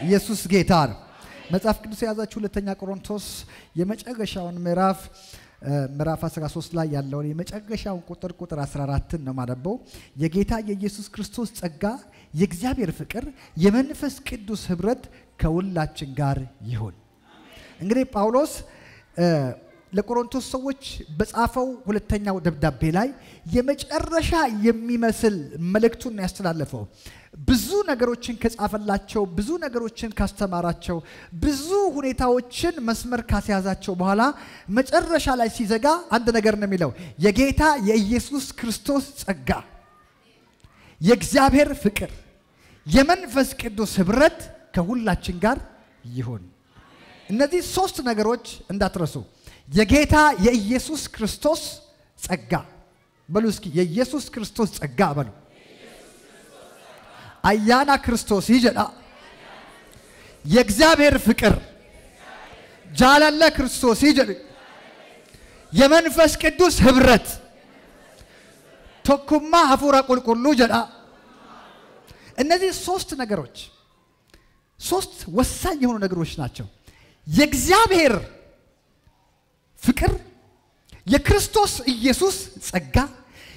ኢየሱስ ጌታ ነው መጽሐፍ ቅዱስ ያዛችሁ ሁለተኛ ቆሮንቶስ የመጨረሻውን ምዕራፍ 13 ላይ ያለውን የመጨረሻውን ቁጥር 14 ነው ማለበው የጌታ የኢየሱስ ክርስቶስ ጸጋ የእግዚአብሔር ፍቅር የመንፈስ ቅዱስ ህብረት ከሁላችን ጋር ይሁን እንግዲህ ጳውሎስ ለቆሮንቶስ ሰዎች በጻፈው ሁለተኛው ደብዳቤ ላይ የመጨረሻ የሚመስል መልእክቱን ያስተላለፈው ብዙ ነገሮችን ከጻፈላቸው ብዙ ነገሮችን ካስተማራቸው ብዙ ሁኔታዎችን መስመር ካስያዛቸው በኋላ መጨረሻ ላይ ሲዘጋ አንድ ነገር ነው የሚለው የጌታ የኢየሱስ ክርስቶስ ጸጋ የእግዚአብሔር ፍቅር የመንፈስ ቅዱስ ህብረት ከሁላችን ጋር ይሁን እነዚህ ሶስት ነገሮች እንዳትረሱ የጌታ የኢየሱስ ክርስቶስ ጸጋ በሉ እስኪ የኢየሱስ ክርስቶስ ጸጋ በሉ አያና ክርስቶስ ይጀዳ የእግዚአብሔር ፍቅር ጃላለ ክርስቶስ ይጀዳ የመንፈስ ቅዱስ ህብረት ተኩማ አፉራ ቁልቁሉ ጀዳ እነዚህ ሶስት ነገሮች ሶስት ወሳኝ የሆኑ ነገሮች ናቸው የእግዚአብሔር ፍቅር የክርስቶስ ኢየሱስ ጸጋ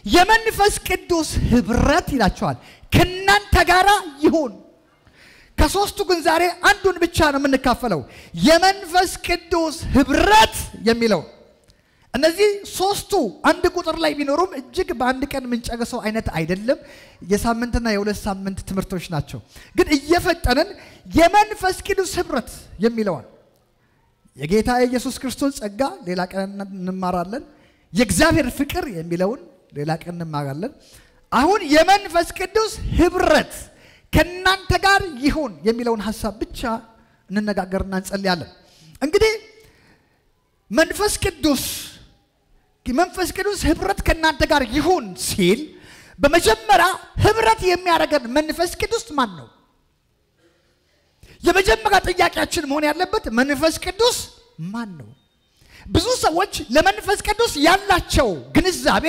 የመንፈስ ቅዱስ ህብረት ይላቸዋል ከናንተ ጋራ ይሁን ከሶስቱ ግን ዛሬ አንዱን ብቻ ነው የምንካፈለው የመንፈስ ቅዱስ ህብረት የሚለው እነዚህ ሶስቱ አንድ ቁጥር ላይ ቢኖሩም እጅግ በአንድ ቀን ምንጨርሰው አይነት አይደለም የሳምንትና የሁለት ሳምንት ትምህርቶች ናቸው ግን እየፈጠነን የመንፈስ ቅዱስ ህብረት የሚለው የጌታ ኢየሱስ ክርስቶስ ጸጋ ሌላ ቀን እንማራለን የእግዚአብሔር ፍቅር የሚለውን ሌላ ቀን እንማራለን አሁን የመንፈስ ቅዱስ ህብረት ከናንተ ጋር ይሁን የሚለውን ሐሳብ ብቻ እንነጋገርና እንጸልያለን እንግዲህ መንፈስ ቅዱስ ህብረት ከናንተ ጋር ይሁን ሲል በመጀመሪያ ህብረት የሚያደርገን መንፈስ ቅዱስ ማን ነው የመጀመሪያ ጥያቄያችን መሆን ያለበት መንፈስ ቅዱስ ማን ነው ብዙ ሰዎች ለመንፈስ ቅዱስ ያላቸው ግንዛቤ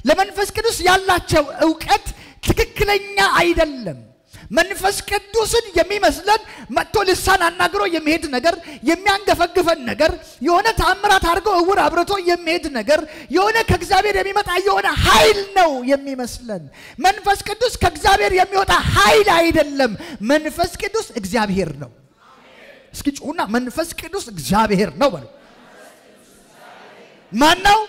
ለመንፈስ ቅዱስ ያላቸው ዕውቀት ትክክለኛ አይደለም መንፈስ ቅዱስን የሚመስለን መጥቶ ልሳን አናግሮ የሚሄድ ነገር የሚያንገፈግፈን ነገር የሆነ ተአምራት አድርጎ እውር አብርቶ የሚሄድ ነገር የሆነ ከእግዚአብሔር የሚመጣ የሆነ ኃይል ነው የሚመስለን መንፈስ ቅዱስ ከእግዚአብሔር የሚወጣ ኃይል አይደለም መንፈስ ቅዱስ እግዚአብሔር ነው እስኪ ጩና መንፈስ ቅዱስ እግዚአብሔር ነው በሉ ማን ነው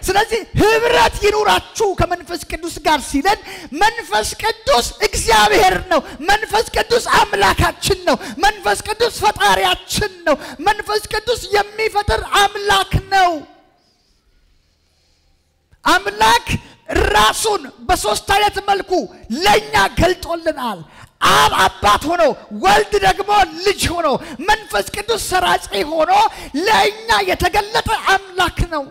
ስለዚህ ህብረት ይኑራችሁ ከመንፈስ ቅዱስ ጋር ሲለን መንፈስ ቅዱስ እግዚአብሔር ነው መንፈስ ቅዱስ አምላካችን ነው መንፈስ ቅዱስ ፈጣሪያችን ነው መንፈስ ቅዱስ የሚፈጥር አምላክ ነው አምላክ ራሱን በሶስት አይነት መልኩ ለኛ ገልጦልናል አብ አባት ሆኖ ወልድ ደግሞ ልጅ ሆኖ መንፈስ ቅዱስ ሰራጺ ሆኖ ለኛ የተገለጠ አምላክ ነው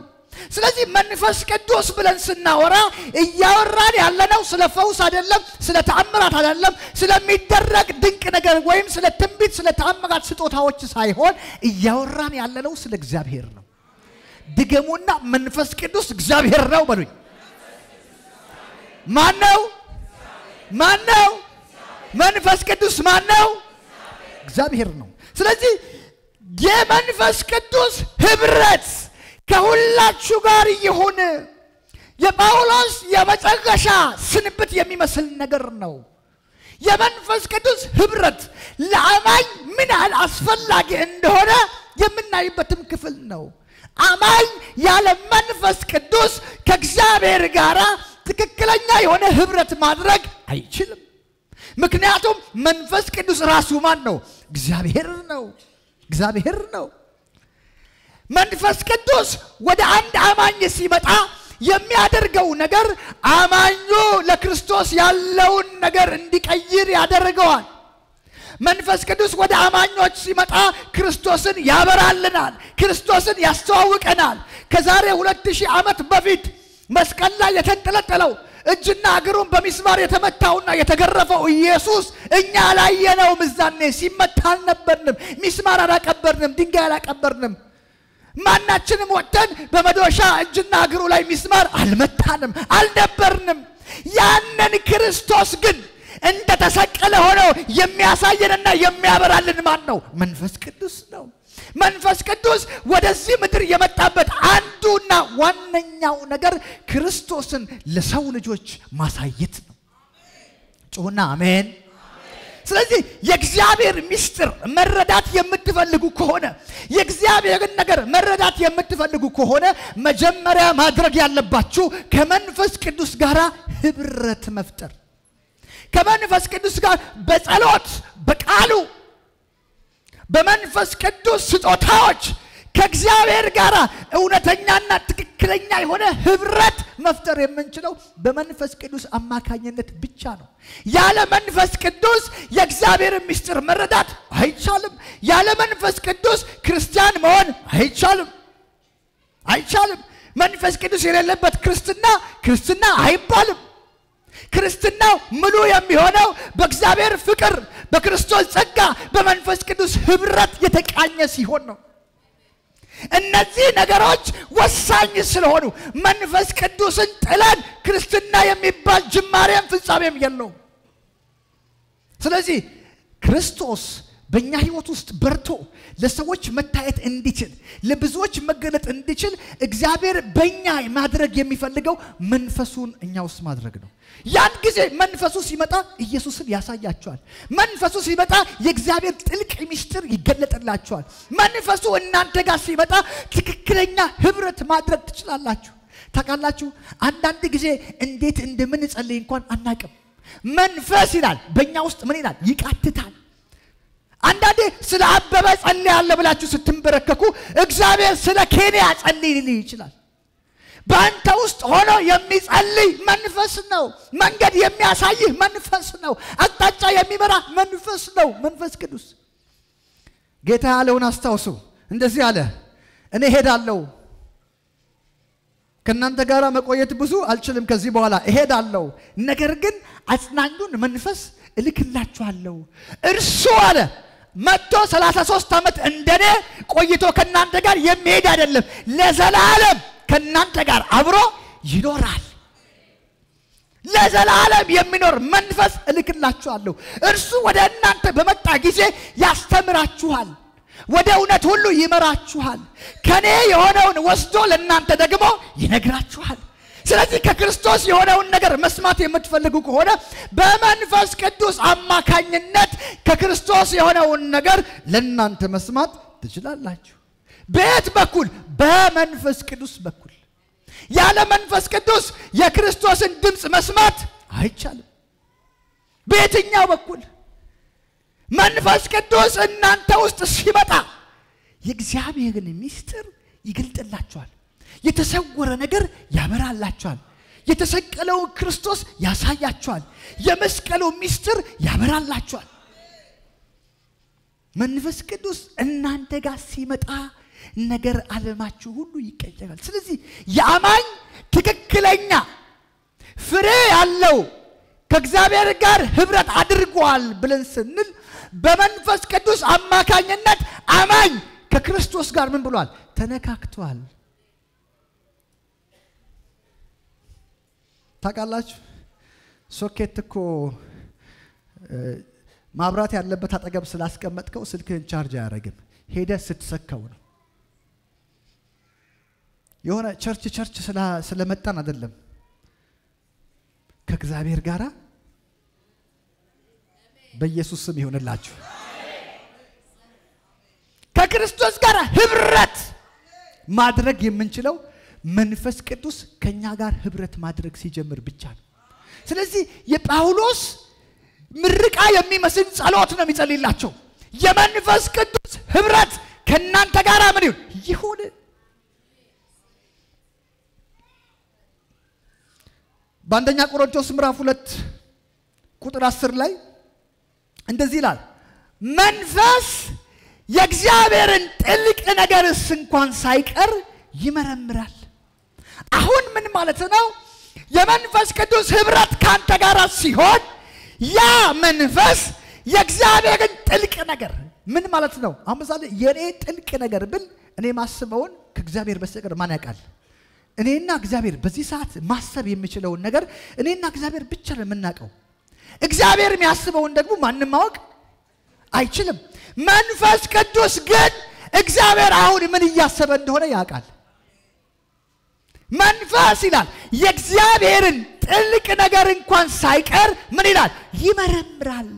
ስለዚህ መንፈስ ቅዱስ ብለን ስናወራ እያወራን ያለነው ስለ ፈውስ አይደለም ስለ ተአምራት አይደለም ስለሚደረግ ድንቅ ነገር ወይም ስለ ትንቢት ስለ ተአምራት ስጦታዎች ሳይሆን እያወራን ያለነው ስለ እግዚአብሔር ነው ድገሙና መንፈስ ቅዱስ እግዚአብሔር ነው በሉኝ ማን ነው መንፈስ ቅዱስ ማን ነው እግዚአብሔር ነው ስለዚህ የመንፈስ ቅዱስ ህብረት ከሁላችሁ ጋር ይሁን የጳውሎስ የመጨረሻ ስንብት የሚመስል ነገር ነው የመንፈስ ቅዱስ ህብረት ለአማኝ ምን ያህል አስፈላጊ እንደሆነ የምናይበትም ክፍል ነው አማኝ ያለ መንፈስ ቅዱስ ከእግዚአብሔር ጋር ትክክለኛ የሆነ ህብረት ማድረግ አይችልም ምክንያቱም መንፈስ ቅዱስ ራሱ ማን ነው እግዚአብሔር ነው መንፈስ ቅዱስ ወደ አንድ አማኝ ሲመጣ የሚያደርገው ነገር አማኙ ለክርስቶስ ያለውን ነገር እንዲቀይር ያደርገዋል መንፈስ ቅዱስ ወደ አማኞች ሲመጣ ክርስቶስን ያበራልናል ክርስቶስን ያስተዋውቀናል ከዛሬ 2000 ዓመት በፊት መስቀል ላይ የተንጠለጠለው እጅና እግሩን በሚስማር የተመታውና የተገረፈው ኢየሱስ እኛ ላየነው ምዛኔ ሲመታ አልነበርንም ሚስማር አላቀበርንም ድንጋይ አላቀበርንም ማናችንም ወጥተን በመዶሻ እጅና እግሩ ላይ ሚስማር አልመታንም አልነበርንም ያንን ክርስቶስ ግን እንደ ተሰቀለ ሆኖ የሚያሳየንና የሚያበራልን ማን ነው መንፈስ ቅዱስ ነው መንፈስ ቅዱስ ወደዚህ ምድር የመጣበት አንዱና ዋነኛው ነገር ክርስቶስን ለሰው ልጆች ማሳየት ነው ጮና አሜን ስለዚህ የእግዚአብሔር ምስጢር መረዳት የምትፈልጉ ከሆነ የእግዚአብሔርን ነገር መረዳት የምትፈልጉ ከሆነ መጀመሪያ ማድረግ ያለባችሁ ከመንፈስ ቅዱስ ጋር ህብረት መፍጠር ከመንፈስ ቅዱስ ጋር በጸሎት በቃሉ በመንፈስ ቅዱስ ስጦታዎች ከእግዚአብሔር ጋር እውነተኛና ትክክለኛ የሆነ ህብረት መፍጠር የምንችለው በመንፈስ ቅዱስ አማካኝነት ብቻ ነው ያለ መንፈስ ቅዱስ የእግዚአብሔር ምስጢር መረዳት አይቻልም ያለ መንፈስ ቅዱስ ክርስቲያን መሆን አይቻልም መንፈስ ቅዱስ የሌለበት ክርስትና አይባልም ክርስትናው ሙሉ የሚሆነው በእግዚአብሔር ፍቅር በክርስቶስ ጸጋ በመንፈስ ቅዱስ ህብረት የተቃኘ ሲሆን ነው እነዚህ ነገሮች ወሳኝ ስለሆኑ መንፈስ ቅዱስን ጥለን ክርስትና የሚባል ጅማሬም ፍጻሜም የለውም ስለዚህ ክርስቶስ በእኛ ህይወት ውስጥ በርቶ ለሰዎች መታየት እንዲችል ለብዙዎች መገለጥ እንዲችል እግዚአብሔር በእኛ ማድረግ የሚፈልገው መንፈሱን እኛ ውስጥ ማድረግ ነው ያን ጊዜ መንፈሱ ሲመጣ ኢየሱስን ያሳያቸዋል መንፈሱ ሲመጣ የእግዚአብሔር ጥልቅ ምስጢር ይገለጥላችኋል መንፈሱ እናንተ ጋር ሲመጣ ትክክለኛ ህብረት ማድረግ ትችላላችሁ ታውቃላችሁ አንዳንድ ጊዜ እንዴት እንደምንጸልይ እንኳን አናቅም መንፈስ ይላል በእኛ ውስጥ ምን ይላል ይቃትታል አንዳንዴ ስለ አበበ ጸልያለሁ ብላችሁ ስትንበረከኩ እግዚአብሔር ስለ ኬንያ ጸልይልኝ ይችላል በአንተ ውስጥ ሆኖ የሚጸልይ መንፈስ ነው መንገድ የሚያሳይህ መንፈስ ነው አቅጣጫ የሚመራ መንፈስ ነው መንፈስ ቅዱስ ጌታ ያለውን አስታውሱ እንደዚህ አለ እኔ ሄዳለሁ ከናንተ ጋር መቆየት ብዙ አልችልም ከዚህ በኋላ እሄዳለሁ ነገር ግን አጽናኙን መንፈስ እልክላችኋለሁ እርሱ አለ መጥቶ 33 ዓመት እንደኔ ቆይቶ ከናንተ ጋር የሚሄድ አይደለም ለዘላለም ከናንተ ጋር አብሮ ይኖራል ለዘላለም የሚኖር መንፈስ እልክላችኋለሁ እርሱ ወደ እናንተ በመጣ ጊዜ ያስተምራችኋል ወደ እውነት ሁሉ ይመራችኋል ከኔ የሆነውን ወስዶ ለእናንተ ደግሞ ይነግራችኋል ስለዚህ ከክርስቶስ የሆነውን ነገር መስማት የምትፈልጉ ከሆነ በመንፈስ ቅዱስ አማካኝነት ከክርስቶስ የሆነውን ነገር ለእናንተ መስማት ትችላላችሁ በየት በኩል በመንፈስ ቅዱስ በኩል ያለ መንፈስ ቅዱስ የክርስቶስን ድምጽ መስማት አይቻልም በየትኛው በኩል መንፈስ ቅዱስ እናንተ ውስጥ ሲመጣ የእግዚአብሔርን ምስጢር ይገልጥላችኋል የተሰወረ ነገር ያበራላችኋል የተሰቀለው ክርስቶስ ያሳያችኋል የመስቀሉ ምስጢር ያበራላችኋል መንፈስ ቅዱስ እናንተ ጋር ሲመጣ ነገር ዓለማችሁ ሁሉ ይቀየራል ስለዚህ የአማኝ ትክክለኛ ፍሬ ያለው ከእግዚአብሔር ጋር ህብረት አድርጓል ብለን ስንል በመንፈስ ቅዱስ አማካኝነት አማኝ ከክርስቶስ ጋር ምን ብሏል ተነካክቷል ታውቃላችሁ ሶኬት እኮ ማብራት ያለበት አጠገብ ስላስቀመጥከው ስልክህን ቻርጅ አያደርግም ሄደ ስትሰካው ነው የሆነ ቸርች ስለመጣን አይደለም ከእግዚአብሔር ጋር በኢየሱስ ስም ይሁንላችሁ ከክርስቶስ ጋር ህብረት ማድረግ የምንችለው መንፈስ ቅዱስ ከኛ ጋር ህብረት ማድረግ ሲጀምር ብቻ ነው ስለዚህ የጳውሎስ ምርቃ የሚመስል ጸሎት ነው የሚጸልይላቸው የመንፈስ ቅዱስ ህብረት ከናንተ ጋር ምን ይሁን በአንደኛ ቆሮንቶስ ምዕራፍ 2 ቁጥር 10 ላይ እንደዚህ ይላል መንፈስ የእግዚአብሔርን ጥልቅ ነገርስ እንኳን ሳይቀር ይመረምራል አሁን ምን ማለት ነው የመንፈስ ቅዱስ ህብረት ካንተ ጋር ሲሆን ያ መንፈስ የእግዚአብሔርን ጥልቅ ነገር ምን ማለት ነው? አምሳሌ የኔ ጥልቅ ነገር ብል እኔ ማስበውን ከእግዚአብሔር በስተቀር ማን ያውቃል? እኔና እግዚአብሔር በዚህ ሰዓት ማሰብ የሚችለውን ነገር እኔና እግዚአብሔር ብቻ ነው የምናውቀው። እግዚአብሔር የሚያስበውን ደግሞ ማንንም ማወቅ አይችልም። መንፈስ ቅዱስ ግን እግዚአብሔር አሁን ምን እያሰበ እንደሆነ ያውቃል። መንፈስ ይላል የእግዚአብሔርን ጥልቅ ነገር እንኳን ሳይቀር ምን ይላል? ይመረምራል።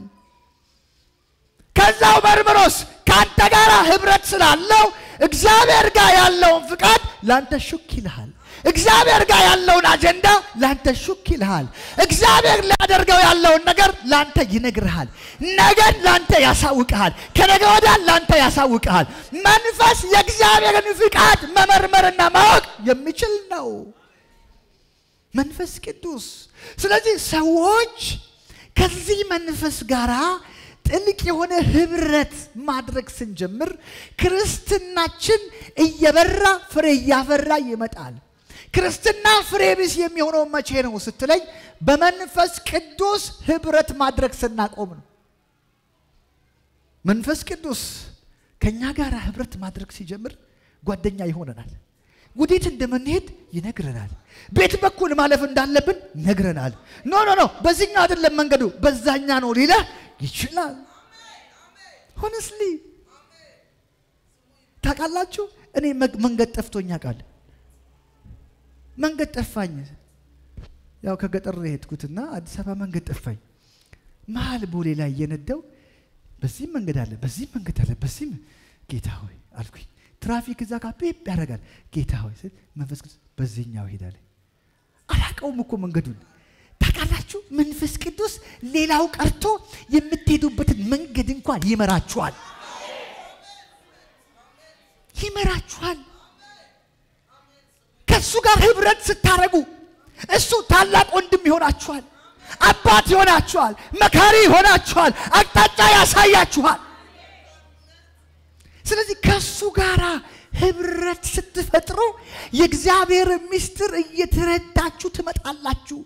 ከዛው መርምሮስ ካንተ ጋር ህብረት ስላለው እግዚአብሔር ጋር ያለውን ፍቃድ ላንተ ሹክ ይልሃል። እግዚአብሔር ጋር ያለውን አጀንዳ ላንተ ሹክ ይልሃል። እግዚአብሔር ሊያደርገው ያለውን ነገር ላንተ ይነግርሃል። ነገን ላንተ ያሳውቅሃል። ከነገ ወዲያ ላንተ ያሳውቅሃል። መንፈስ የእግዚአብሔርን ፍቃድ መመርመርና ማወቅ የሚችል ነው መንፈስ ቅዱስ። ስለዚህ ሰዎች ከዚህ መንፈስ ጋራ ጥልቅ የሆነ ህብረት ማድረግ ስንጀምር ክርስትናችን እየበራ ፍሬ እያፈራ ይመጣል። ክርስትና ፍሬ ቢስ የሚሆነው መቼ ነው ስትለኝ በመንፈስ ቅዱስ ህብረት ማድረግ ስናቆም ነው። መንፈስ ቅዱስ ከኛ ጋር ህብረት ማድረግ ሲጀምር ጓደኛ ይሆነናል። ወዴት እንደምንሄድ ይነግረናል። ቤት በኩል ማለፍ እንዳለብን ነግረናል። ኖ በዚህኛው አይደለም መንገዱ በዛኛ ነው ሊላ ይችላል። ሆነስሊ ታውቃላችሁ እኔ መንገድ ጠፍቶኛ ቃል መንገድ ጠፋኝ። ያው ከገጠር ሄድኩትና አዲስ አበባ መንገድ ጠፋኝ። መሃል ቦሌ ላይ የነደው በዚህ መንገድ አለ በዚህ ጌታ ሆይ አልኩኝ። ትራፊክ እዛ ጋር ፒፕ ያደርጋል። ጌታ ሆይ መንፈስ ቅዱስ በዚህኛው ሄዳለ። አላውቀውም እኮ መንገዱን። ታውቃላችሁ መንፈስ ቅዱስ ሌላው ቀርቶ የምትሄዱበትን መንገድ እንኳን ይመራችኋል። ከሱ ጋር ህብረት ስታረጉ እሱ ታላቅ ወንድም ይሆናችኋል፣ አባት ይሆናችኋል፣ መካሪ ይሆናችኋል፣ አቅጣጫ ያሳያችኋል። ስለዚህ ከሱ ጋራ ህብረት ስትፈጥሩ የእግዚአብሔር ምስጢር እየተረዳችሁ ትመጣላችሁ።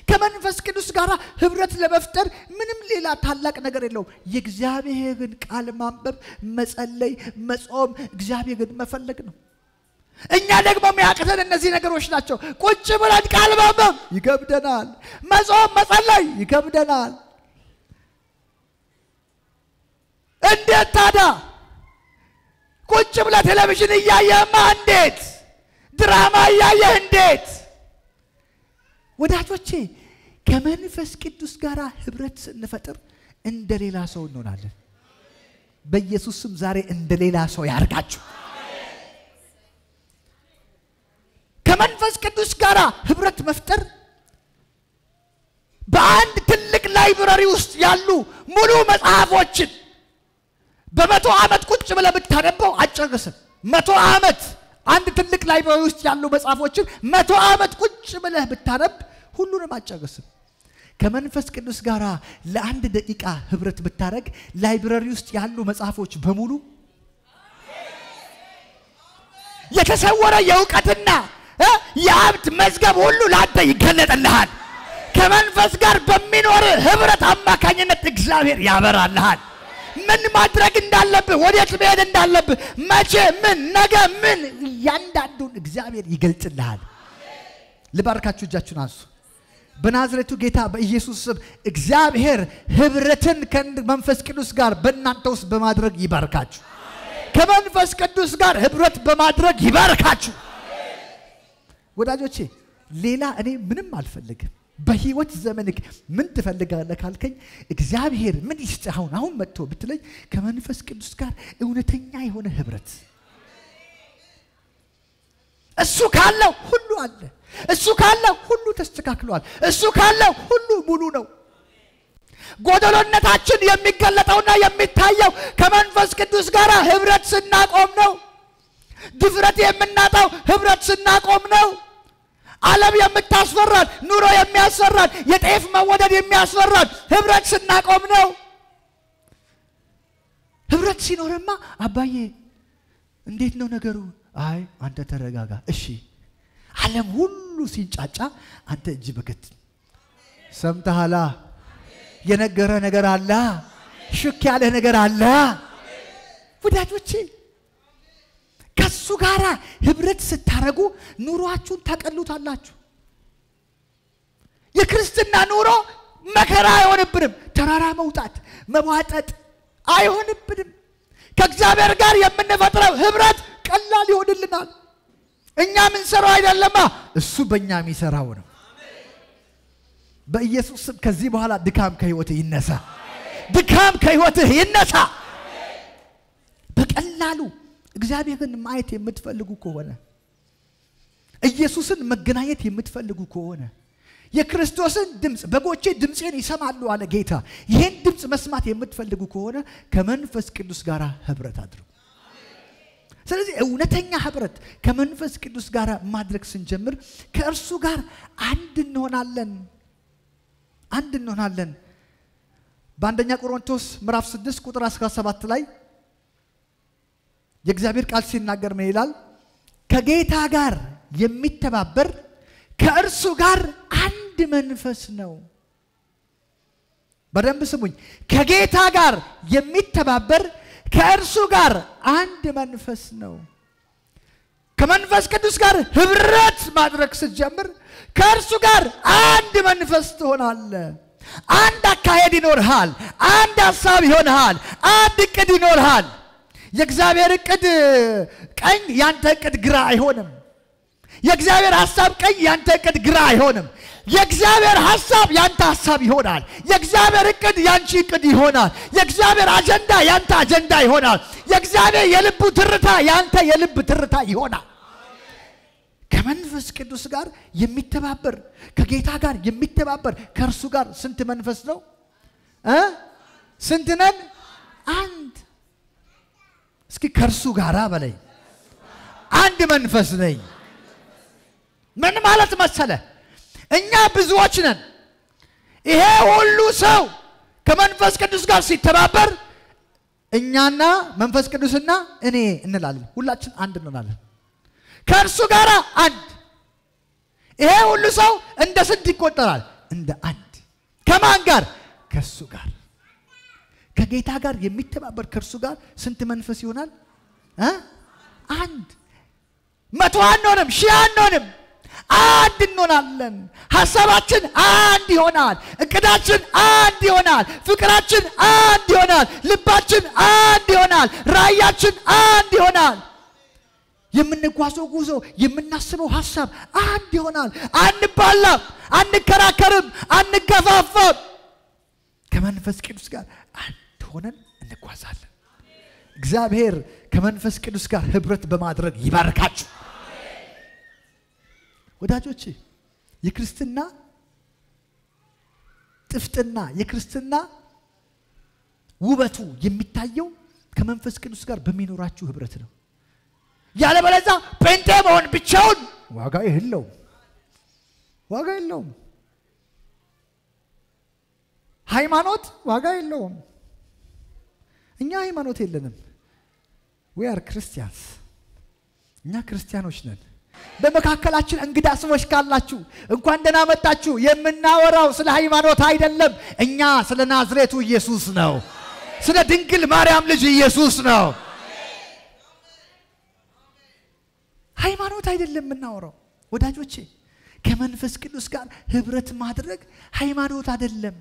ከመንፈስ ቅዱስ ጋራ ህብረት ለመፍጠር ምንም ሌላ ታላቅ ነገር የለውም። የእግዚአብሔርን ቃል ማንበብ፣ መጸለይ፣ መጾም፣ እግዚአብሔርን መፈለግ ነው። እኛ ደግሞ የሚያቅተን እነዚህ ነገሮች ናቸው። ቁጭ ብለን ቃል ማንበብ ይከብደናል፣ መጾም መጸለይ ይከብደናል። እንዴት ታዲያ ቁጭ ብለህ ቴሌቪዥን እያየህማ እንዴት ድራማ እያየህ እንዴት? ወዳጆቼ ከመንፈስ ቅዱስ ጋር ህብረት ስንፈጥር እንደሌላ ሰው እንሆናለን። በኢየሱስ ስም ዛሬ እንደሌላ ሰው ያርጋችሁ። ከመንፈስ ቅዱስ ጋር ህብረት መፍጠር በአንድ ትልቅ ላይብረሪ ውስጥ ያሉ ሙሉ መጽሐፎችን በመቶ ዓመት ቁጭ ብለህ ብታነበው አጨርስም። 100 ዓመት አንድ ትልቅ ላይብረሪ ውስጥ ያሉ መጽሐፎችን 100 ዓመት ቁጭ ብለህ ብታነብ ሁሉንም አጨርስም። ከመንፈስ ቅዱስ ጋር ለአንድ ደቂቃ ህብረት ብታረግ ላይብረሪ ውስጥ ያሉ መጽሐፎች በሙሉ የተሰወረ የእውቀትና የሀብት መዝገብ ሁሉ ላንተ ይገለጥልሃል። ከመንፈስ ጋር በሚኖር ህብረት አማካኝነት እግዚአብሔር ያበራልሃል። ምን ማድረግ እንዳለብህ፣ ወዴት መሄድ እንዳለብህ፣ መቼ ምን ነገ ምን ያንዳንዱን እግዚአብሔር ይገልጽልሃል። ልባርካችሁ፣ እጃችሁን አንሱ። በናዝሬቱ ጌታ በኢየሱስ ስም እግዚአብሔር ህብረትን ከመንፈስ ቅዱስ ጋር በእናንተ ውስጥ በማድረግ ይባርካችሁ። ከመንፈስ ቅዱስ ጋር ህብረት በማድረግ ይባርካችሁ። ወዳጆቼ ሌላ እኔ ምንም አልፈልግም። በህይወት ዘመንክ ምን ትፈልጋለህ ካልከኝ እግዚአብሔር ምን ይስጥህ አሁን መጥቶ ብትለኝ ከመንፈስ ቅዱስ ጋር እውነተኛ የሆነ ህብረት። እሱ ካለ ሁሉ አለ። እሱ ካለ ሁሉ ተስተካክሏል። እሱ ካለ ሁሉ ሙሉ ነው። ጎደሎነታችን የሚገለጠውና የሚታየው ከመንፈስ ቅዱስ ጋር ህብረት ስናቆም ነው። ድፍረት የምናጣው ህብረት ስናቆም ነው። ዓለም የምታስፈራን፣ ኑሮ የሚያስፈራን፣ የጤፍ መወደድ የሚያስፈራን ህብረት ስናቆም ነው። ህብረት ሲኖርማ አባዬ እንዴት ነው ነገሩ? አይ አንተ ተረጋጋ። እሺ ዓለም ሁሉ ሲንጫጫ አንተ እጅ በከት ሰምተሃላ የነገረ ነገር አለ ሽክ ያለ ነገር አለ ወዳጆቼ ከሱ ጋራ ህብረት ስታረጉ ኑሯችሁን ታቀሉታላችሁ የክርስትና ኑሮ መከራ አይሆንብንም ተራራ መውጣት መዋጠጥ አይሆንብንም ከእግዚአብሔር ጋር የምንፈጥረው ህብረት ቀላል ይሆንልናል እኛ ምን ሰራው አይደለማ እሱ በእኛ የሚሰራው ነው በኢየሱስ ስም ከዚህ በኋላ ድካም ከህይወትህ ይነሳ ድካም ከህይወትህ ይነሳ በቀላሉ እግዚአብሔርን ማየት የምትፈልጉ ከሆነ ኢየሱስን መገናኘት የምትፈልጉ ከሆነ የክርስቶስን ድምጽ በጎቼ ድምጼን ይሰማሉ አለ ጌታ ይሄን ድምጽ መስማት የምትፈልጉ ከሆነ ከመንፈስ ቅዱስ ጋር ህብረት አድርጉ ስለዚህ እውነተኛ ህብረት ከመንፈስ ቅዱስ ጋር ማድረግ ስንጀምር ከእርሱ ጋር አንድ እንሆናለን በአንደኛ ቆሮንቶስ ምዕራፍ 6 ቁጥር 17 ላይ የእግዚአብሔር ቃል ሲናገር ምን ይላል ከጌታ ጋር የሚተባበር ከእርሱ ጋር አንድ መንፈስ ነው በደንብ ስሙኝ ከጌታ ጋር የሚተባበር ከእርሱ ጋር አንድ መንፈስ ነው ከመንፈስ ቅዱስ ጋር ህብረት ማድረግ ስትጀምር ከእርሱ ጋር አንድ መንፈስ ትሆናለህ አንድ አካሄድ ይኖርሃል አንድ ሐሳብ ይሆናል አንድ እቅድ ይኖርሃል የእግዚአብሔር እቅድ ቀኝ ያንተ እቅድ ግራ አይሆንም የእግዚአብሔር ሐሳብ ቀኝ ያንተ እቅድ ግራ አይሆንም የእግዚአብሔር ሐሳብ ያንተ ሐሳብ ይሆናል የእግዚአብሔር እቅድ ያንቺ እቅድ ይሆናል የእግዚአብሔር አጀንዳ ያንተ አጀንዳ ይሆናል የእግዚአብሔር የልብ ትርታ ያንተ የልብ ትርታ ይሆናል ከመንፈስ ቅዱስ ጋር የሚተባበር ከጌታ ጋር የሚተባበር ከእርሱ ጋር ስንት መንፈስ ነው ስንት ነን አንድ እስኪ ከእርሱ ጋር በላይ አንድ መንፈስ ነኝ ምን ማለት መሰለ እኛ ብዙዎች ነን ይሄ ሁሉ ሰው ከመንፈስ ቅዱስ ጋር ሲተባበር እኛና መንፈስ ቅዱስና እኔ እንላለን ሁላችን አንድ እንሆናለን ከእርሱ ጋር አንድ ይሄ ሁሉ ሰው እንደ ስንት ይቆጠራል እንደ አንድ ከማን ጋር ከእሱ ጋር ከጌታ ጋር የሚተባበር ከእርሱ ጋር ስንት መንፈስ ይሆናል አንድ መቶ አንሆንም ሺህ አንሆንም አንድ እንሆናለን ሐሳባችን አንድ ይሆናል እቅዳችን አንድ ይሆናል ፍቅራችን አንድ ይሆናል ልባችን አንድ ይሆናል ራእያችን አንድ ይሆናል የምንጓዘው ጉዞ የምናስበው ሐሳብ አንድ ይሆናል አንባላም አንከራከርም አንገፋፋም ከመንፈስ ቅዱስ ጋር አንድ ሆነን እንጓዛለን እግዚአብሔር ከመንፈስ ቅዱስ ጋር ህብረት በማድረግ ይባርካችሁ ወዳጆቼ የክርስትና ጥፍጥና የክርስትና ውበቱ የሚታየው ከመንፈስ ቅዱስ ጋር በሚኖራችሁ ህብረት ነው ያለበለዛ ጴንጤ መሆን ብቻውን ዋጋ የለውም ሃይማኖት ዋጋ የለውም እኛ ሃይማኖት የለንም we are Christians እኛ ክርስቲያኖች ነን በመካከላችን እንግዳ ሰዎች ካላችሁ እንኳን ደህና መጣችሁ የምናወራው ስለ ሃይማኖት አይደለም እኛ ስለ ናዝሬቱ ኢየሱስ ነው ስለ ድንግል ማርያም ልጅ ኢየሱስ ነው ሃይማኖት አይደለም የምናወራው ወዳጆቼ ከመንፈስ ቅዱስ ጋር ህብረት ማድረግ ሃይማኖት አይደለም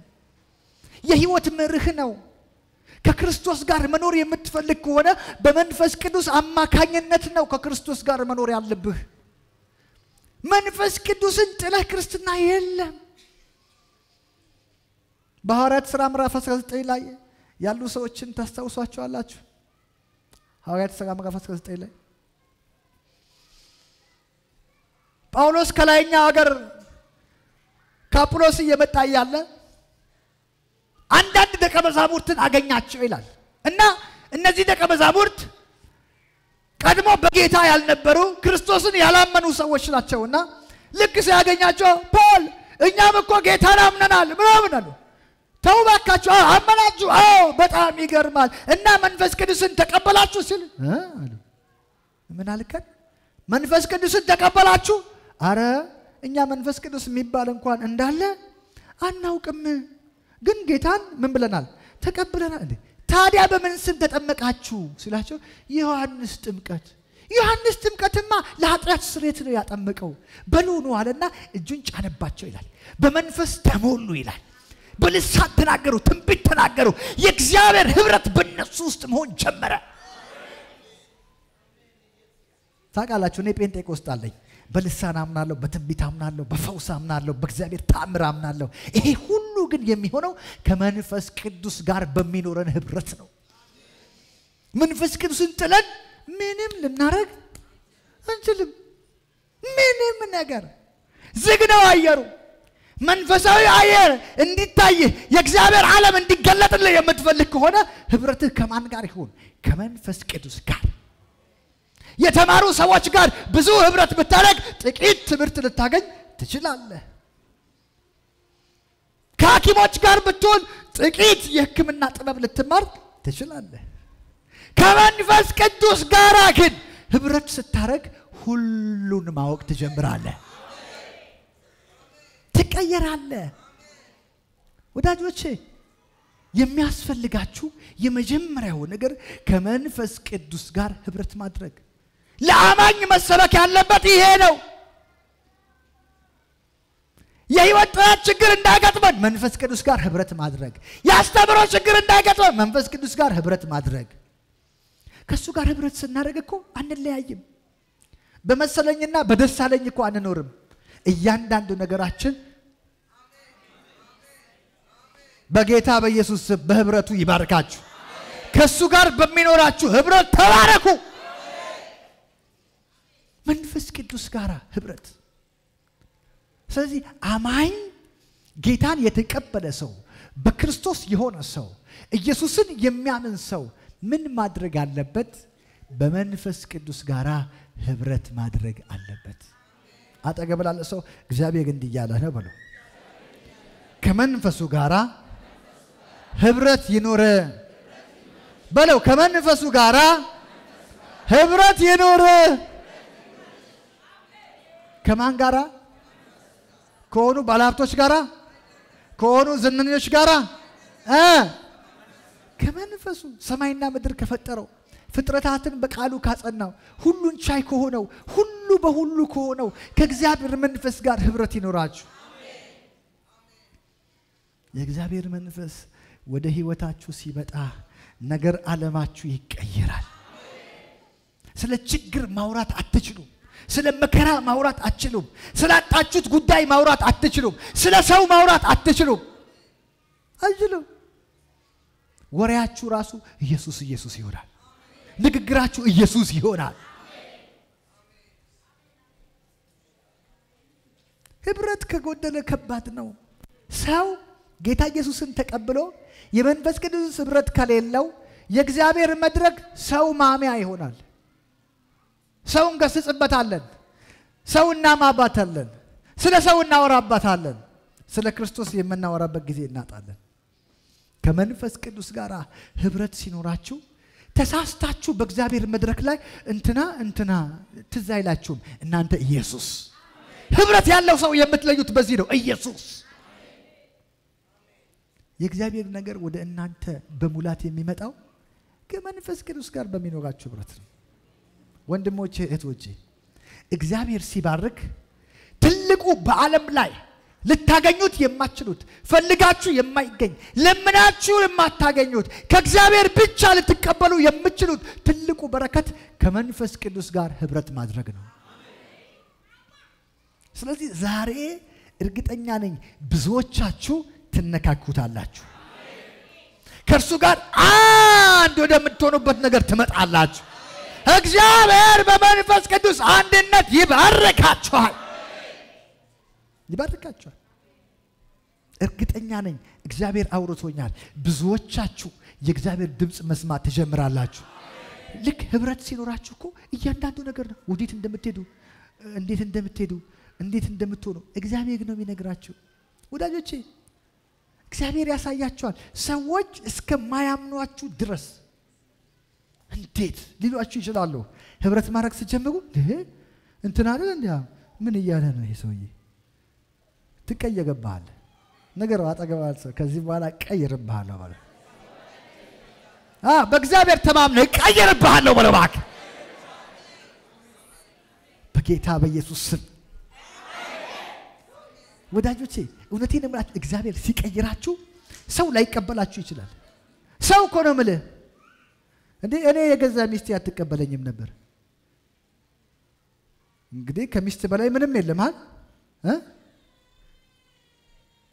የህይወት መርህ ነው ከክርስቶስ ጋር መኖር የምትፈልግ ከሆነ በመንፈስ ቅዱስ አማካኝነት ነው ከክርስቶስ ጋር መኖር ያለብህ መንፈስ ቅዱስን ጥለህ ክርስትና የለም በሐዋርያት ሥራ ምዕራፍ 19 ላይ ያሉ ሰዎችን ታስታውሷቸዋላችሁ ሐዋርያት ሥራ ምዕራፍ 19 ላይ ጳውሎስ ከላይኛ ሀገር ካፕሎስ እየመጣ ያለ አንዳንድ ደቀ መዛሙርትን አገኛቸው ይላል እና እነዚህ ደቀ መዛሙርት ቀድሞ በጌታ ያልነበሩ ክርስቶስን ያላመኑ ሰዎች ናቸውና ልክ ሲያገኛቸው ፖል እኛም እኮ ጌታን አምነናል ምናምን አሉ ተውባካችሁ አመናችሁ አዎ በጣም ይገርማል እና መንፈስ ቅዱስን ተቀበላችሁ ሲል አሉ ምን አልከን መንፈስ ቅዱስን ተቀበላችሁ አረ እኛ መንፈስ ቅዱስ የሚባል እንኳን እንዳለ አናውቅም ግን ጌታን ምን ብለናል ተቀብለናል እንዴ ታዲያ በምን ስም ተጠመቃችሁ ሲላቸው ዮሐንስ ጥምቀትማ ለኃጢአት ስርየት ነው ያጠመቀው በሉኑ አለና እጁን ጫነባቸው ይላል በመንፈስ ተሞሉ ይላል በልሳን ተናገሩ ትንቢት ተናገሩ የእግዚአብሔር ህብረት በእነሱ ውስጥ መሆን ጀመረ ታውቃላችሁ እኔ ጴንጤቆስጣ ነኝ በልሳን አምናለሁ በትንቢት አምናለሁ በፈውስ አምናለሁ በእግዚአብሔር ተአምር አምናለሁ ይሄ ሁሉ ግን የሚሆነው ከመንፈስ ቅዱስ ጋር በሚኖረን ህብረት ነው መንፈስ ቅዱስን ጥለን ምንም ልናረግ አንችልም ምንም ነገር ዝግ ነው አየሩ መንፈሳዊ አየር እንዲታይ የእግዚአብሔር ዓለም እንዲገለጥልህ የምትፈልግ ከሆነ ህብረትህ ከማን ጋር ይሁን ከመንፈስ ቅዱስ ጋር የተማሩ ሰዎች ጋር ብዙ ህብረት ብታረግ ጥቂት ትምህርት ልታገኝ ትችላለህ ከሐኪሞች ጋር ብትሆን ጥቂት የህክምና ጥበብ ልትማር ትችላለህ ከመንፈስ ቅዱስ ጋር ግን ህብረት ስታረግ ሁሉን ማወቅ ትጀምራለህ ትቀየራለህ ወዳጆቼ የሚያስፈልጋችሁ የመጀመሪያው ነገር ከመንፈስ ቅዱስ ጋር ህብረት ማድረግ ለአማኝ መሰበክ ያለበት ይሄ ነው የህይወት ችግር እንዳይገጥመን መንፈስ ቅዱስ ጋር ህብረት ማድረግ ያስተምሮ ችግር እንዳይገጥመን መንፈስ ቅዱስ ጋር ህብረት ማድረግ ከሱ ጋር ህብረት ስናደርግ እኮ አንለያይም በመሰለኝና በደሳለኝ እኮ አንኖርም እያንዳንዱ ነገራችን በጌታ በኢየሱስ በህብረቱ ይባርካችሁ ከሱ ጋር በሚኖራችሁ ህብረት ተባረኩ መንፈስ ቅዱስ ጋር ህብረት ስለዚህ አማኝ ጌታን የተቀበለ ሰው በክርስቶስ የሆነ ሰው ኢየሱስን የሚያምን ሰው ምን ማድረግ አለበት በመንፈስ ቅዱስ ጋር ህብረት ማድረግ አለበት አጠገብ ላለ ሰው እግዚአብሔር እንዲያለ ነው ብሎ ከመንፈሱ ጋር ህብረት ይኖር በለው ከመንፈሱ ጋር ህብረት ይኖር ከማን ጋር ከሆኑ ባለሀብቶች ጋር ከሆኑ ዝነኞች ጋር ከመንፈሱ ሰማይና ምድር ከፈጠረው ፍጥረታትን በቃሉ ካጸናው ሁሉን ቻይ ከሆነው ሁሉ በሁሉ ከሆነው ከእግዚአብሔር መንፈስ ጋር ህብረት ይኖራችሁ የእግዚአብሔር መንፈስ ወደ ህይወታችሁ ሲመጣ ነገር ዓለማችሁ ይቀየራል ስለ ችግር ማውራት አትችሉም ስለ መከራ ማውራት አትችሉም ስላጣችሁት ጉዳይ ማውራት አትችሉም ስለ ሰው ማውራት አትችሉም አይችሉም ወሬያችሁ ራሱ ኢየሱስ ኢየሱስ ይሆናል ንግግራችሁ ኢየሱስ ይሆናል ህብረት ከጎደለ ከባድ ነው ሰው ጌታ ኢየሱስን ተቀብሎ የመንፈስ ቅዱስ ህብረት ከሌለው የእግዚአብሔር መድረክ ሰው ማሚያ ይሆናል ሰውን ገስጽበታለን ሰውና ማባታለን ስለ ሰውና ወራባታለን ስለ ክርስቶስ የምናወራበት ጊዜ እናጣለን ከመንፈስ ቅዱስ ጋር ህብረት ሲኖራችሁ ተሳስታችሁ በእግዚአብሔር መድረክ ላይ እንትና ትዛይላችሁም እናንተ ኢየሱስ ህብረት ያለው ሰው የምትለዩት በዚህ ነው ኢየሱስ የእግዚአብሔር ነገር ወደ እናንተ በሙላት የሚመጣው ከመንፈስ ቅዱስ ጋር በሚኖራችሁ ህብረት ነው ወንድሞቼ እህቶቼ እግዚአብሔር ሲባርክ ትልቁ በዓለም ላይ ልታገኙት የማትችሉት ፈልጋችሁ የማይገኝ ለምናችሁ የማታገኙት ከእግዚአብሔር ብቻ ልትቀበሉ የምትችሉት ትልቁ በረከት ከመንፈስ ቅዱስ ጋር ህብረት ማድረግ ነው ስለዚህ ዛሬ እርግጠኛ ነኝ ብዙዎቻችሁ ትነካኩታላችሁ ከእርሱ ጋር አንድ ወደምትሆኑበት ነገር ትመጣላችሁ እግዚአብሔር በመንፈስ ቅዱስ አንድነት ይባርካችኋል እርግጠኛ ነኝ እግዚአብሔር አውርቶኛል ብዙዎቻችሁ የእግዚአብሔር ድምጽ መስማት ተጀምራላችሁ ልክ ህብረት ሲኖራችሁ እኮ እያንዳንዱ ነገር ነው ወዴት እንደምትሄዱ እንዴት እንደምትሆኑ እግዚአብሔር ነው የሚነግራችሁ ወዳጆቼ እግዚአብሔር ያሳያችኋል ሰዎች እስከማያምኗችሁ ድረስ እንዴት ሊሏችሁ ይችላሉ ህብረት ማድረግ ሲጀምሩ እንትና አይደል እንዴ ምን ይያለ ነው ይሄ ሰውዬ ትቀየርብሃል ነገር አጠገባል ከዚህ በኋላ ቀይርብሃለሁ ማለት በእግዚአብሔር ተማምነህ ቀይርብሃለሁ ማለት ባክ በጌታ በኢየሱስ ስም ወዳጆቼ እውነቴን ነው እግዚአብሔር ሲቀይራችሁ ሰው ላይቀበላችሁ ይችላል ሰው እኮ ነው ማለት እንዴ እኔ የገዛ ሚስቴ አትቀበለኝም ነበር እንግዲህ ከሚስት በላይ ምንም የለም አይደል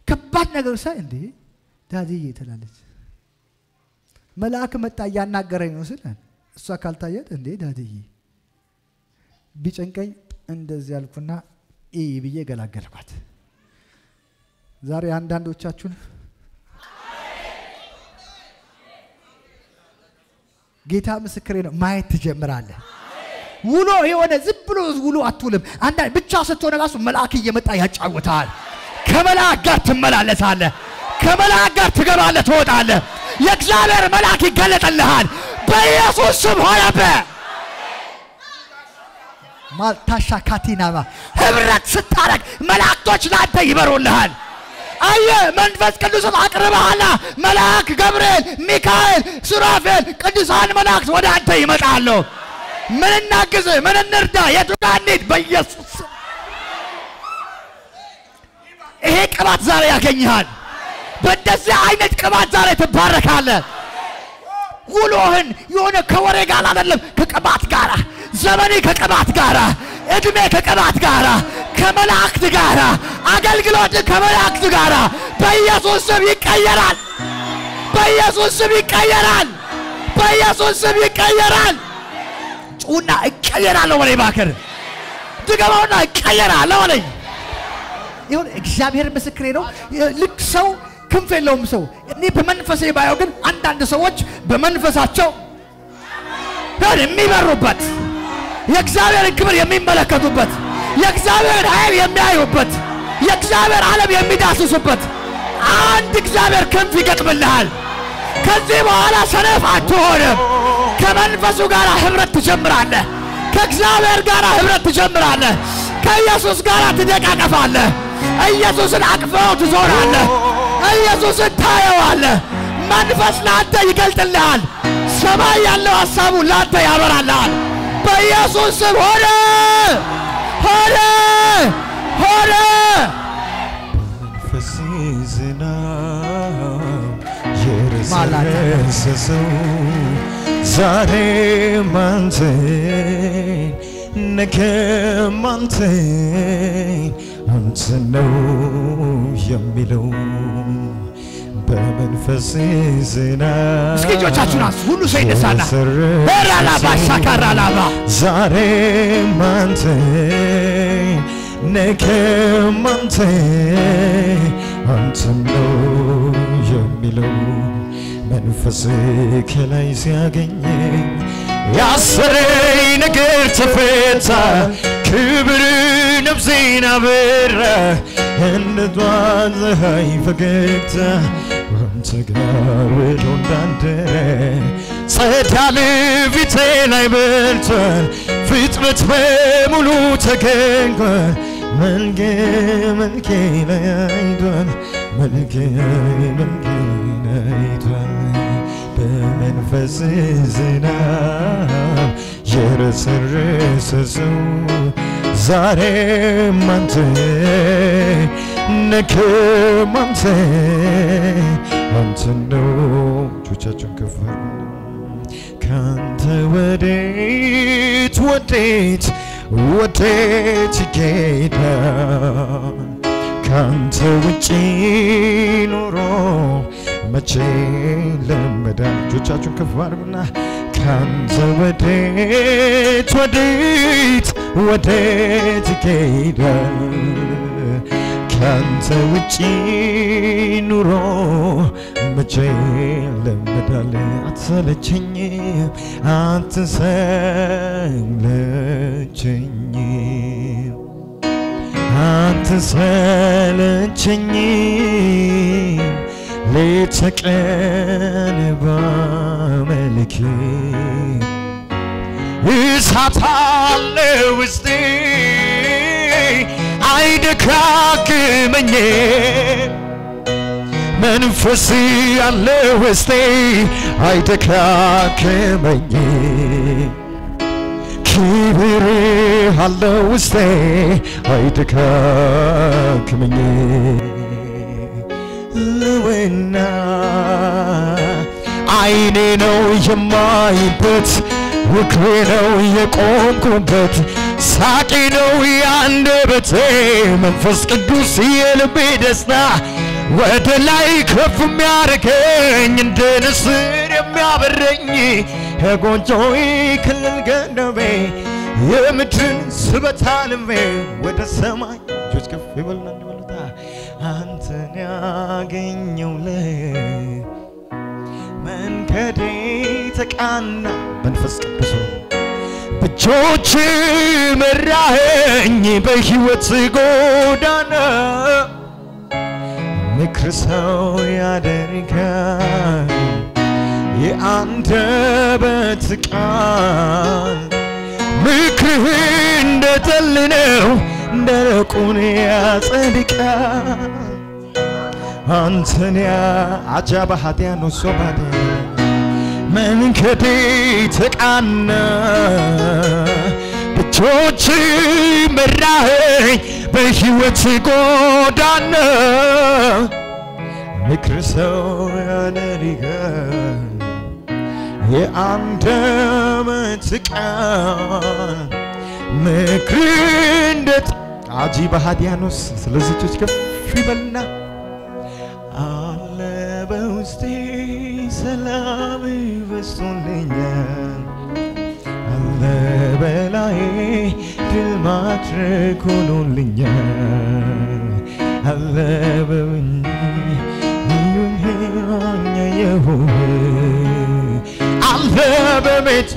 ከባድ ነገር ሳይ እንዴ ዳዲዬ ትላለች መልአክ መጣ ያናገረኝ ነው ሲል እሷ ካልታየት እንዴ ዳዲዬ ቢጨንቀኝ እንደዚህ ያልኩና ብዬ ገላገልኳት ዛሬ አንዳንዶቻችሁን ጌታ ምስክሬ ነው ማየት ትጀምራለህ ውሎ የሆነ ዝም ብሎ ውሎ አትውልም አንዳንድ ብቻ ስትሆነ ራሱ መልአክ እየመጣ ያጫውታል ከመልአክ ጋር ትመላለሳለህ ከመልአክ ጋር ትገባለህ ትወጣለህ የእግዚአብሔር መልአክ ይገለጥልሃል በኢየሱስ ስም ሆነበ ማልታሻ ካቲናማ ህብረት ስታረግ መላእክቶች ላንተ ይበሩልሃል አየ መንፈስ ቅዱስም አቅርበሃላ መልአክ ገብርኤል ሚካኤል ሱራፌል ቅዱሳን መላእክት ወደ አንተ ይመጣሉ ምን እናግዝ ምን እንርዳ የቱጋኒት በኢየሱስ ይሄ ቅባት ዛሬ ያገኝሃል በእንደዚህ አይነት ቅባት ዛሬ ትባረካለህ ውሎህን የሆነ ከወሬ ጋር አይደለም ከቅባት ጋር ዘመኔ ከቅባት ጋር እድሜ ከቅባት ጋር ከመላእክት ጋር አገልግሎት ከመላእክት ጋር በኢየሱስ ስም ይቀየራል በኢየሱስ ስም ይቀየራል በኢየሱስ ስም ይቀየራል ጩና ይቀየራል ወሬ ባከር ድገማውና ይቀየራል ወሬ ይሁን እግዚአብሔር ምስክሬ ነው ልክ ሰው ክንፍ የለውም ሰው እኔ በመንፈሴ ባየው ግን አንዳንድ ሰዎች በመንፈሳቸው የሚበሩበት የእግዚአብሔር ክብር የሚመለከቱበት የእግዚአብሔር ኃይል የሚያዩበት የእግዚአብሔር ዓለም የሚዳስሱበት አንድ እግዚአብሔር ክንፍ ይገጥምልሃል ከዚህ በኋላ ሰነፍ አትሆንም ከመንፈሱ ጋር ህብረት ትጀምራለህ ከእግዚአብሔር ጋር ህብረት ትጀምራለህ ከኢየሱስ ጋር ትደቃቀፋለህ ኢየሱስን አቅፈው ትዞራለህ ኢየሱስን ታየዋለህ መንፈስ ላንተ ይገልጥልሃል ሰማይ ያለው ሐሳቡ ላንተ ያበራልሃል በኢየሱስ ስም ሆነ መንፈስ ዝናብ የረሰረሰው ዛሬ ማንተ ነገ ማንተ አንተ ነው የሚለው በመንፈስ ዝናብ እስኪ እጆቻችሁን አንሱ ሁሉ ሰው ይነሳና በራላባ ሻካራላባ ዛሬ ማንተ ነገ ማንተ አንተ ነው የሚለው መንፈስ ከላይ ሲያገኘኝ ያሰረኝ ነገር ተፈታ ክብር ነፍሴን አበራ እንደ ጧት ፀሐይ ፈገግታ አንተ ጋር ውሎ እንዳደረ ጸዳል ፊቴ ላይ በርቷል ፍጥረት በሙሉ ተገኝቷል መልኬ ላይ አይቷል መልኬ ላይ አይቷል በመንፈስ ዝናብ የረሰረሰው ዛሬ ማንተ ነገ ማንተ አንተ ነው ጆቻችሁን ከፍ ካንተ ወዴት ይኬዳል ካንተ ውጪ ኖሮ መቼ ለመዳን ጆቻችሁን ከፍ አድርጉና ካንተ ወዴት ይኬዳል ካንተ ውጪ ኑሮ መቼ ለመዳል አትሰለቸኝም ሌት ቀን ባመልክ እሳት አለ ውስጤ አይደካክመኝ መንፈስ ያለ ውስጤ አይደካክመኝ ክብር ያለ ውስጤ አይደካክመኝ ልወና አይኔ ነው የማይበት ውክሬ ነው የቆምኩበት ሳቄ ነው ያንደበቴ መንፈስ ቅዱስ የልቤ ደስታ ወደ ላይ ከፍ የሚያደርገኝ እንደ ንስር የሚያበረኝ ከጎጆዬ ክልል ገደቤ የምድርን ስበት አልፌ ወደ ሰማይ እጆች ከፍ ይበሉና እንዲበሉታ አንተን ያገኘው መንገዴ ተቃና መንፈስ ቅዱስ በእጆች መራኸኝ በሕይወት ጎዳና ምክር ሰው ያደርጋል የአንደበት ቃል ምክርህ እንደ ጠል ነው ደረቁን ያጸድቃል አንተን አጃባ ኃጢያኖ ሶባዴ መንገዴ ተቃና በእጆች መራኸኝ በሕይወት ጎዳና ምክር ሰው ያደርጋል የአንደበት ቃል ምክር እንደ አጂባ ኃጢያኖስ ስለዚህ እጆች ከፍ ይበልና አለ በውስጤ ሰላም በዝቶልኛል አለ በላዬ ድል ማድረግ ሆኖልኛል አለ በውኝ አለ በቤቴ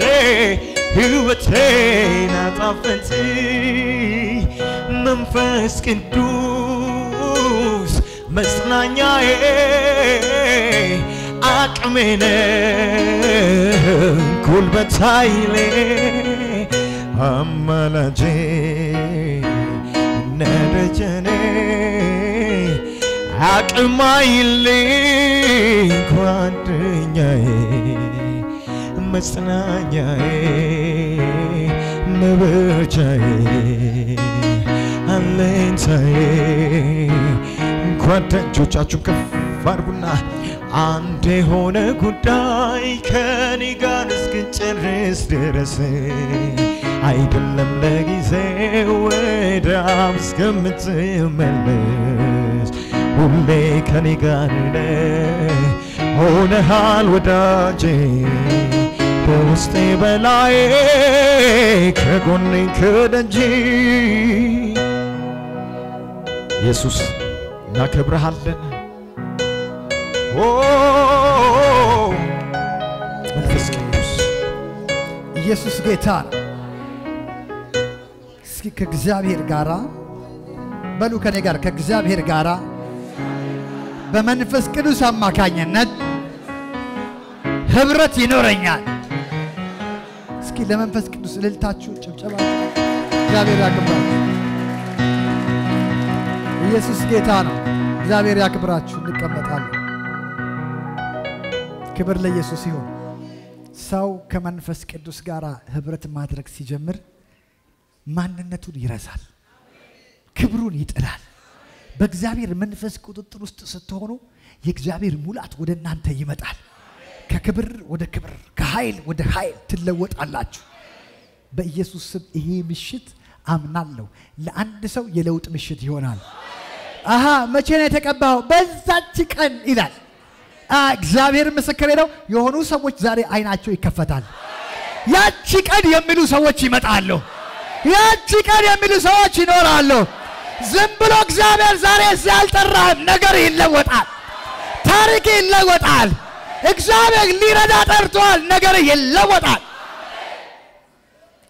ሕይወቴን አጣፈጥ መንፈስ ቅዱስ መጽናኛዬ አቅሜ ነህ ጉልበት ኃይሌ አማላጄ ነደጀኔ አቅም ኃይሌ ጓደኛዬ መጽናኛዬ መበርቻዬ አለኝታዬ ጓደኞቻችሁን ከፍ አድርጉና አንድ የሆነ ጉዳይ ከኔ ጋር እስክንጨርስ ድረስ አይደለም ለጊዜው ወደ አብ እስከምትመለስ ሁሌ ከኔ ጋር ሆነሃል ወዳጄ ከውስጤ በላይ ከጎኔ ከደጄ ኢየሱስ እናከብርሃለን መንፈስ ቅዱስ ኢየሱስ ጌታ እስኪ ከእግዚአብሔር ጋራ በሉ ከኔ ጋር ከእግዚአብሔር ጋራ በመንፈስ ቅዱስ አማካኝነት ህብረት ይኖረኛል እስኪ ለመንፈስ ቅዱስ እልልታችሁ ጭብጨባ እግዚአብሔር ያክብራችሁ ኢየሱስ ጌታ ነው እግዚአብሔር ያክብራችሁ እንቀመጣለን ክብር ለኢየሱስ ይሁን ሰው ከመንፈስ ቅዱስ ጋር ህብረት ማድረግ ሲጀምር ማንነቱን ይረሳል ክብሩን ይጥላል በእግዚአብሔር መንፈስ ቁጥጥር ውስጥ ስትሆኑ የእግዚአብሔር ሙላት ወደ እናንተ ይመጣል ከክብር ወደ ክብር ከኃይል ወደ ኃይል ትለወጣላችሁ በኢየሱስ ስም ይሄ ምሽት አምናለሁ ለአንድ ሰው የለውጥ ምሽት ይሆናል አሃ መቼ ነው የተቀባው በዛች ቀን ይላል እግዚአብሔር ምስክሬ ነው የሆኑ ሰዎች ዛሬ አይናቸው ይከፈታል ያቺ ቀን የሚሉ ሰዎች ይመጣሉ ያቺ ቀን የሚሉ ሰዎች ይኖራሉ ዝም ብሎ እግዚአብሔር ዛሬ ሲያልጠራህ ነገር ይለወጣል ታሪክ ይለወጣል እግዚአብሔር ሊረዳ ጠርቷል ነገር ይለወጣል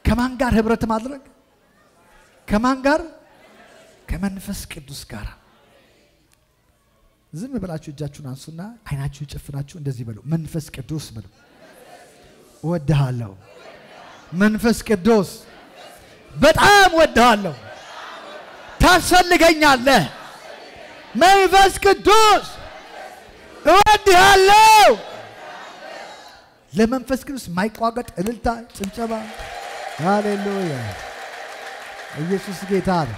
ከማን ጋር ህብረት ማድረግ ከማን ጋር ከመንፈስ ቅዱስ ጋር ዝም ብላችሁ እጃችሁን አንሱና አይናችሁን ጨፍናችሁ እንደዚህ በሉ መንፈስ ቅዱስ በሉ ወድሃለሁ መንፈስ ቅዱስ በጣም ወድሃለሁ ታስፈልገኛለህ መንፈስ ቅዱስ እወድሃለሁ ለመንፈስ ቅዱስ ማይቋገጥ እልልታ ጭብጨባ ሃሌሉያ ኢየሱስ ጌታ ነው